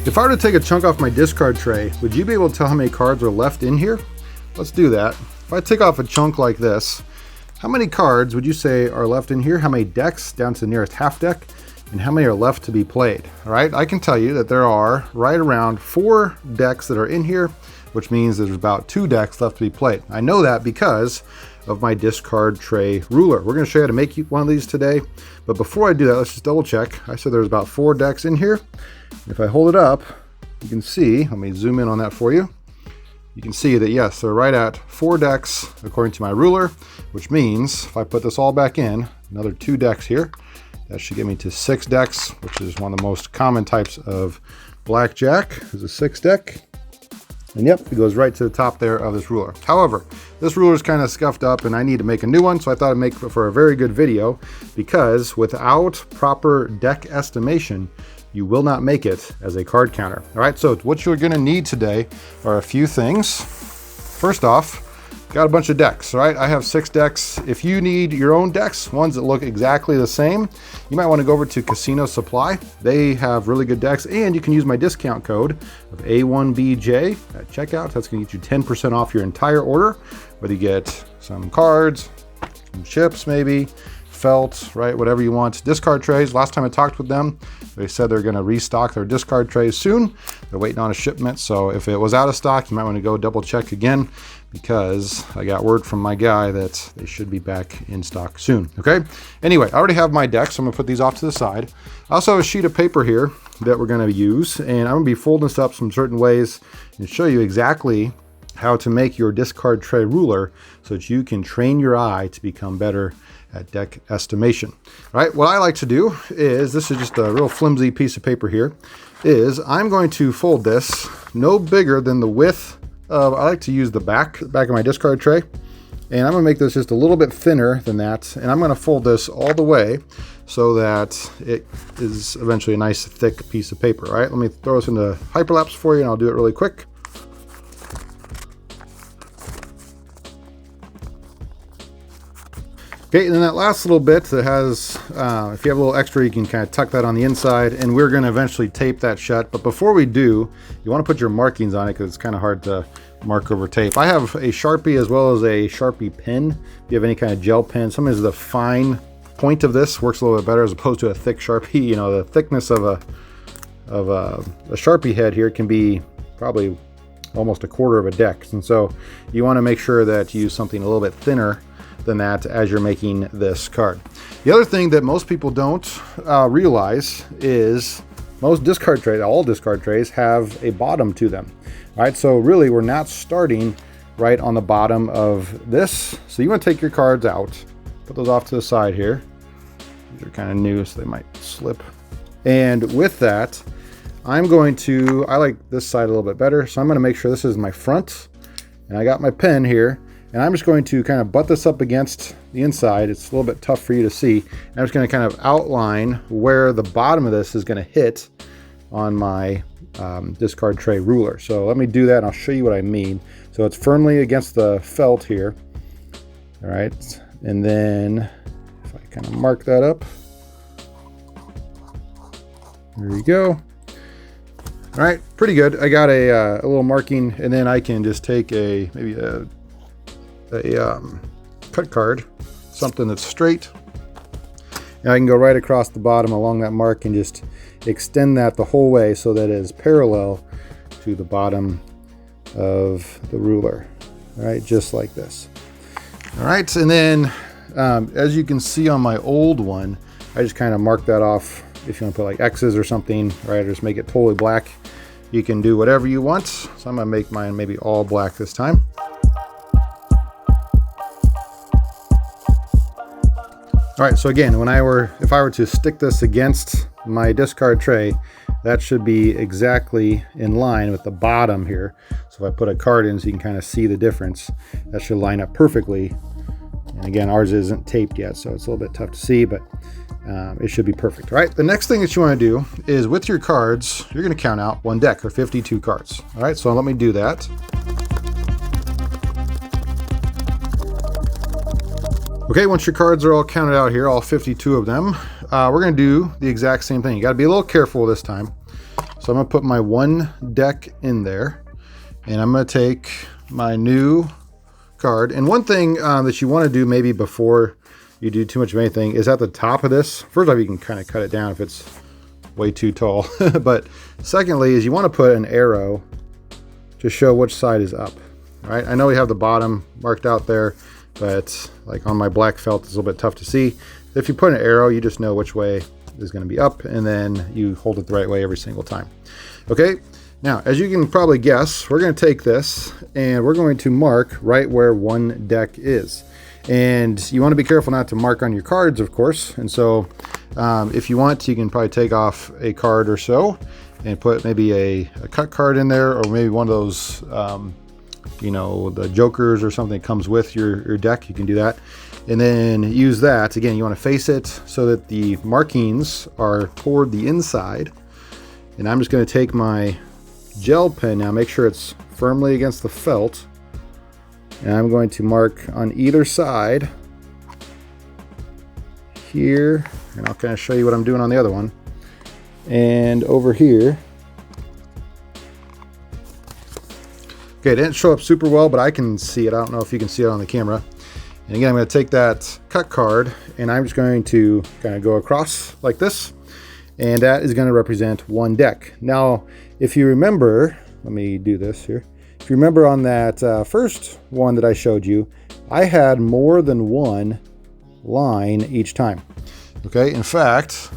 If I were to take a chunk off my discard tray, would you be able to tell how many cards are left in here? Let's do that. If I take off a chunk like this, how many cards would you say are left in here? How many decks down to the nearest half deck? And how many are left to be played? All right, I can tell you that there are right around 4 decks that are in here, which means there's about 2 decks left to be played. I know that because of my discard tray ruler. We're gonna show you how to make one of these today. But before I do that, let's just double check. I said there's about 4 decks in here. If I hold it up, you can see, let me zoom in on that for you. You can see that yes, they're right at 4 decks according to my ruler, which means if I put this all back in, another 2 decks here, that should get me to 6 decks, which is one of the most common types of blackjack, is a 6 deck. And yep, it goes right to the top there of this ruler. However, this ruler is kind of scuffed up and I need to make a new one, so I thought I'd make it for a very good video, because without proper deck estimation, you will not make it as a card counter. All right, so what you're gonna need today are a few things. First off, got a bunch of decks, all right? I have 6 decks. If you need your own decks, ones that look exactly the same, you might want to go over to Casino Supply. They have really good decks, and you can use my discount code of A1BJ at checkout. That's going to get you 10% off your entire order, whether you get some cards, some chips maybe, felt, right, whatever you want. Discard trays, last time I talked with them, they said they're going to restock their discard trays soon. They're waiting on a shipment, so if it was out of stock, you might want to go double check again, because I got word from my guy that they should be back in stock soon, okay? Anyway, I already have my decks, so I'm gonna put these off to the side. I also have a sheet of paper here that we're gonna use, and I'm gonna be folding this up some certain ways and show you exactly how to make your discard tray ruler so that you can train your eye to become better at deck estimation. All right, what I like to do is, this is just a real flimsy piece of paper here, is I'm going to fold this no bigger than the width of, I like to use the back of my discard tray, and I'm gonna make this just a little bit thinner than that, and I'm gonna fold this all the way so that it is eventually a nice thick piece of paper. All right, let me throw this into hyperlapse for you, and I'll do it really quick. Okay, and then that last little bit that has, if you have a little extra, you can kind of tuck that on the inside, and we're gonna eventually tape that shut. But before we do, you wanna put your markings on it because it's kind of hard to mark over tape. I have a Sharpie as well as a Sharpie pen. If you have any kind of gel pen, sometimes the fine point of this works a little bit better as opposed to a thick Sharpie. You know, the thickness of a Sharpie head here can be probably almost a quarter of a deck. And so you wanna make sure that you use something a little bit thinner than that as you're making this card. The other thing that most people don't realize is most discard trays, all discard trays, have a bottom to them. All right, so really we're not starting right on the bottom of this. So you want to take your cards out, put those off to the side here. These are kind of new, so they might slip. And with that, I'm going to, I like this side a little bit better, so I'm going to make sure this is my front, and I got my pen here. And I'm just going to kind of butt this up against the inside. It's a little bit tough for you to see. I'm just going to kind of outline where the bottom of this is going to hit on my discard tray ruler. So let me do that and I'll show you what I mean. So it's firmly against the felt here. All right. And then if I kind of mark that up, there you go. All right, pretty good. I got a little marking, and then I can just take maybe a cut card, something that's straight, and I can go right across the bottom along that mark and just extend that the whole way so that it is parallel to the bottom of the ruler. All right, just like this. All right, and then as you can see on my old one, I just kind of mark that off. If you want to put like X's or something, right, or just make it totally black, you can do whatever you want. So I'm gonna make mine maybe all black this time. All right, so again, if I were to stick this against my discard tray, that should be exactly in line with the bottom here. So if I put a card in so you can kind of see the difference, that should line up perfectly. And again, ours isn't taped yet, so it's a little bit tough to see, but it should be perfect. All right, the next thing that you want to do is with your cards, you're going to count out one deck or 52 cards. All right, so let me do that. Okay, once your cards are all counted out here, all 52 of them, we're going to do the exact same thing. You got to be a little careful this time. So So I'm gonna put my one deck in there, and I'm gonna take my new card. And one thing that you want to do maybe before you do too much of anything is at the top of this. First off, you can kind of cut it down if it's way too tall. But secondly is you want to put an arrow to show which side is up. All right, I know we have the bottom marked out there, but like on my black felt, it's a little bit tough to see. If you put an arrow, you just know which way is going to be up, and then you hold it the right way every single time. Okay, now as you can probably guess, we're going to take this and we're going to mark right where one deck is. And you want to be careful not to mark on your cards, of course. And so if you want, you can probably take off a card or so and put maybe a cut card in there, or maybe one of those, you know, the jokers or something that comes with your deck. You can do that. And then use that. Again, you want to face it so that the markings are toward the inside. And I'm just going to take my gel pen now, make sure it's firmly against the felt. And I'm going to mark on either side here. And I'll kind of show you what I'm doing on the other one. And over here. Okay, it didn't show up super well, but I can see it. I don't know if you can see it on the camera. And again, I'm going to take that cut card and I'm just going to kind of go across like this. And that is going to represent one deck. Now, if you remember, let me do this here. If you remember on that first one that I showed you, I had more than one line each time. Okay, in fact,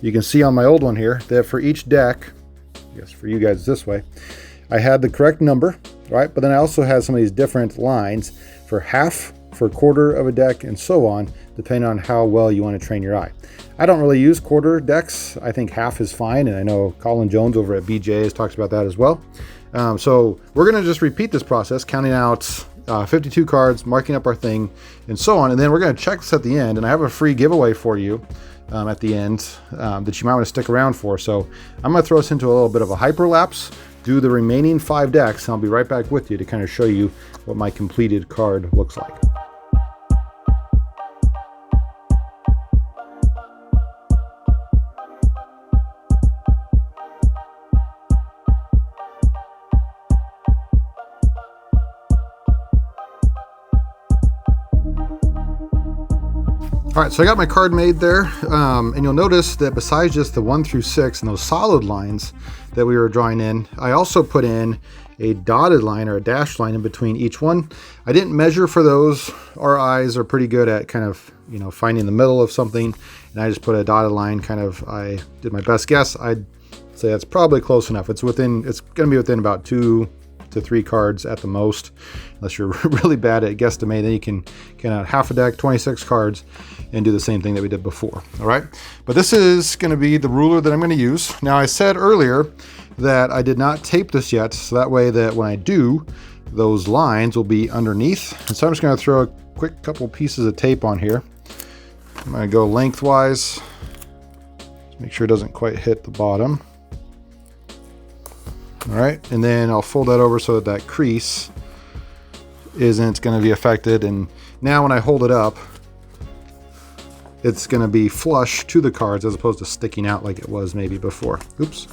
you can see on my old one here that for each deck, I guess for you guys this way, I had the correct number, right? But then I also had some of these different lines for half, for a quarter of a deck, and so on, depending on how well you want to train your eye. I don't really use quarter decks. I think half is fine, and I know Colin Jones over at BJ has talked about that as well. So we're going to just repeat this process, counting out 52 cards, marking up our thing, and so on, and then we're going to check this at the end, and I have a free giveaway for you at the end that you might want to stick around for. So I'm going to throw us into a little bit of a hyperlapse, do the remaining 5 decks, and I'll be right back with you to kind of show you what my completed card looks like. All right, so I got my card made there, and you'll notice that besides just the 1 through 6 and those solid lines that we were drawing in, I also put in a dotted line or a dashed line in between each one. I didn't measure for those. Our eyes are pretty good at kind of, you know, finding the middle of something, and I just put a dotted line. Kind of, I did my best guess. I'd say that's probably close enough. It's going to be within about 2 to 3 cards at the most, unless you're really bad at guesstimating. Then you can count out half a deck, 26 cards, and do the same thing that we did before. All right, but this is going to be the ruler that I'm going to use. Now, I said earlier that I did not tape this yet, so that way that when I do, those lines will be underneath. And so I'm just going to throw a quick couple pieces of tape on here. I'm going to go lengthwise, make sure it doesn't quite hit the bottom. All right, and then I'll fold that over so that that crease isn't going to be affected. And now when I hold it up, it's going to be flush to the cards as opposed to sticking out like it was maybe before. Oops.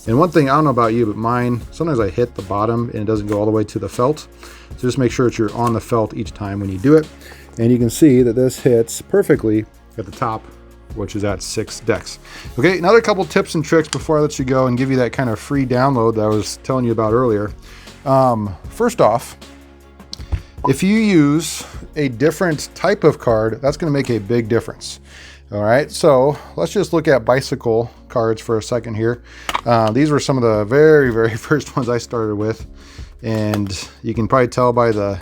And one thing, I don't know about you, but mine, sometimes I hit the bottom and it doesn't go all the way to the felt. So just make sure that you're on the felt each time when you do it. And you can see that this hits perfectly at the top, which is at 6 decks. Okay, another couple tips and tricks before I let you go and give you that kind of free download that I was telling you about earlier. First off, if you use a different type of card, that's going to make a big difference. All right, so let's just look at bicycle cards for a second here. These were some of the very, very first ones I started with, and you can probably tell by the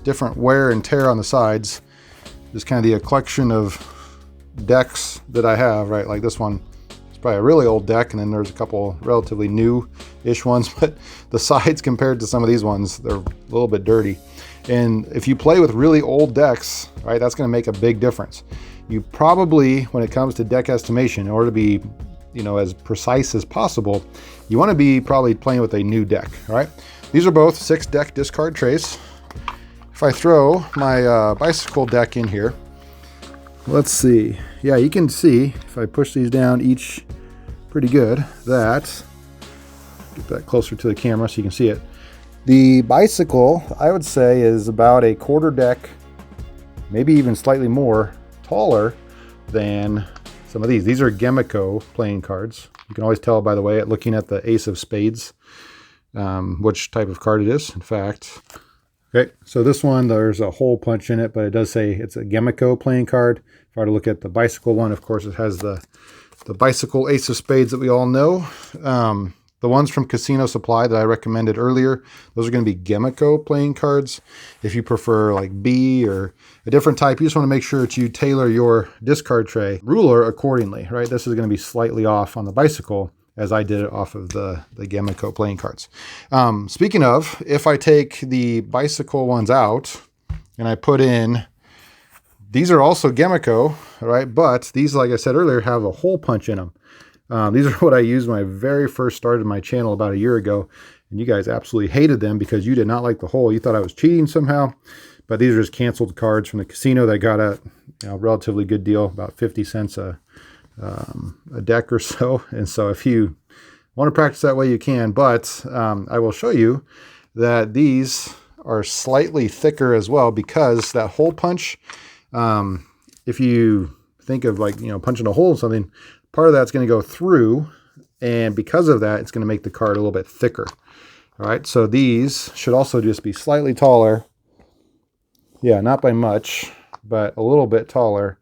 different wear and tear on the sides, just kind of the collection of decks that I have, right? Like this one, it's probably a really old deck, and then there's a couple relatively new-ish ones, but the sides compared to some of these ones, they're a little bit dirty. And if you play with really old decks, right, that's going to make a big difference. You probably, when it comes to deck estimation, in order to be, you know, as precise as possible, you want to be probably playing with a new deck. All right, these are both 6 deck discard trays. If I throw my bicycle deck in here, let's see. Yeah, you can see if I push these down, each pretty good that, get that closer to the camera so you can see it. The bicycle, I would say, is about a quarter deck, maybe even slightly more, taller than some of these. These are Gemiko playing cards. You can always tell, by the way, at looking at the Ace of Spades, which type of card it is. In fact, okay, so this one, there's a hole punch in it, but it does say it's a Gemiko playing card. If I were to look at the bicycle one, of course, it has the bicycle Ace of Spades that we all know. The ones from Casino Supply that I recommended earlier, those are going to be Gemiko playing cards. If you prefer like B or a different type, you just want to make sure that you tailor your discard tray ruler accordingly, right? This is going to be slightly off on the bicycle as I did it off of the Gemiko playing cards. Speaking of, if I take the bicycle ones out and I put in, these are also Gemiko, right? But these, like I said earlier, have a hole punch in them. These are what I used when I very first started my channel about a year ago, and you guys absolutely hated them because you did not like the hole. You thought I was cheating somehow, but these are just canceled cards from the casino that I got at a relatively good deal, about 50 cents a deck or so. And so if you want to practice that way, you can, but I will show you that these are slightly thicker as well because that hole punch, if you think of like, punching a hole in something, part of that's going to go through, and because of that, it's going to make the card a little bit thicker. All right, so these should also just be slightly taller. Yeah, not by much, but a little bit taller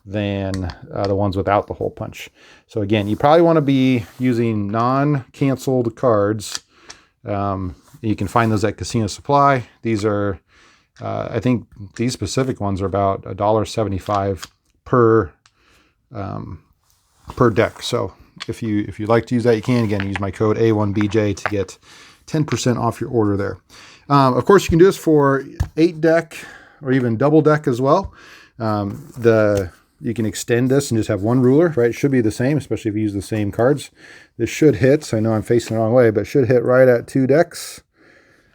than the ones without the hole punch. So again, you probably want to be using non-canceled cards. You can find those at Casino Supply. These are, I think these specific ones are about $1.75 per deck. So if you'd like to use that, you can. Again, use my code A1BJ to get 10% off your order there. Of course, you can do this for 8 deck or even double deck as well. You can extend this and just have one ruler, right? It should be the same, especially if you use the same cards. This should hit, so I know I'm facing the wrong way, but it should hit right at 2 decks.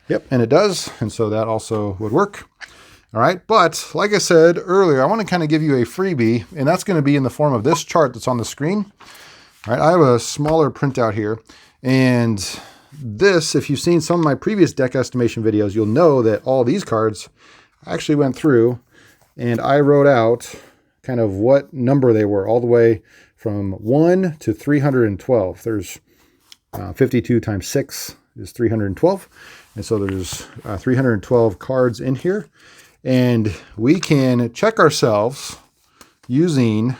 Yep, and it does, and so that also would work. All right, but like I said earlier, I want to kind of give you a freebie, and that's going to be in the form of this chart that's on the screen. All right, I have a smaller printout here, and this, if you've seen some of my previous deck estimation videos, you'll know that all these cards actually went through, and I wrote out kind of what number they were, all the way from 1 to 312. There's 52 times 6 is 312, and so there's 312 cards in here. And we can check ourselves using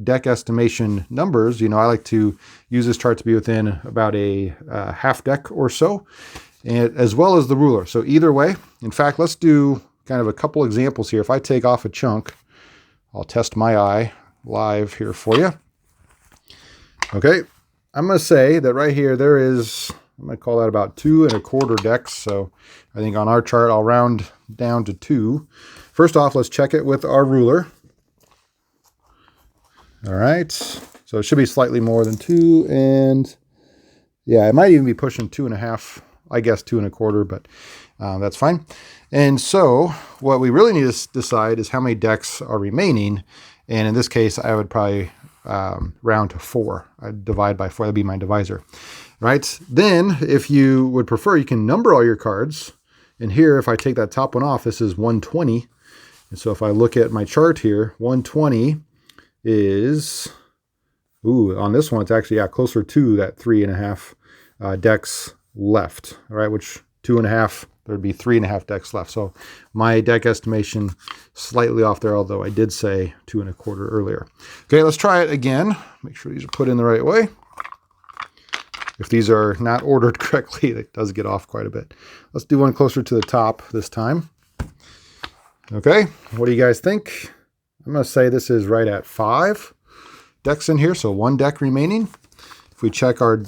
deck estimation numbers. I like to use this chart to be within about a half deck or so, and as well as the ruler. So either way, in fact, let's do kind of a couple examples here. If I take off a chunk, I'll test my eye live here for you. Okay, I'm going to say that right here there is, I'm going to call that about 2 1/4 decks. So I think on our chart, I'll round down to 2. First off, let's check it with our ruler. All right, so it should be slightly more than 2, and yeah, it might even be pushing 2 1/2, I guess 2 1/4, but that's fine. And so what we really need to decide is how many decks are remaining, and in this case, I would probably round to 4. I'd divide by 4, that'd be my divisor. Right, then if you would prefer, you can number all your cards. And here, if I take that top one off, this is 120. And so if I look at my chart here, 120 is, on this one, it's actually closer to that 3 1/2 decks left. All right, which 2 1/2, there'd be 3 1/2 decks left. So my deck estimation slightly off there, although I did say 2 1/4 earlier. Okay, let's try it again. Make sure these are put in the right way. If these are not ordered correctly, it does get off quite a bit. Let's do one closer to the top this time. Okay, what do you guys think? I'm going to say this is right at 5 decks in here, so 1 deck remaining. If we check our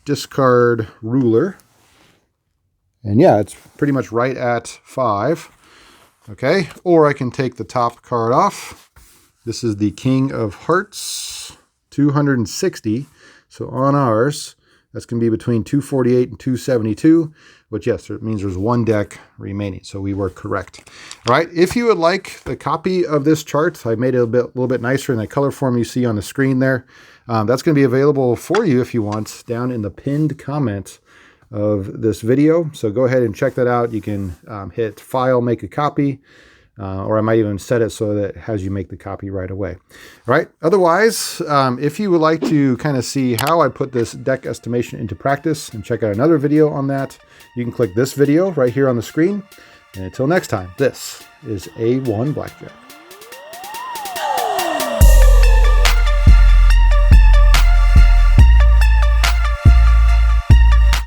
discard ruler, and yeah, it's pretty much right at 5. Okay, or I can take the top card off. This is the King of Hearts, 260. So on ours, that's going to be between 248 and 272, which, yes, it means there's 1 deck remaining. So we were correct. All right, if you would like the copy of this chart, I made it a little bit nicer in the color form you see on the screen there. That's going to be available for you if you want down in the pinned comment of this video. So go ahead and check that out. You can hit File, Make a Copy, or I might even set it so that it has you make the copy right away. All right. Otherwise, if you would like to kind of see how I put this deck estimation into practice and check out another video on that, you can click this video right here on the screen. And until next time, this is A1 Blackjack.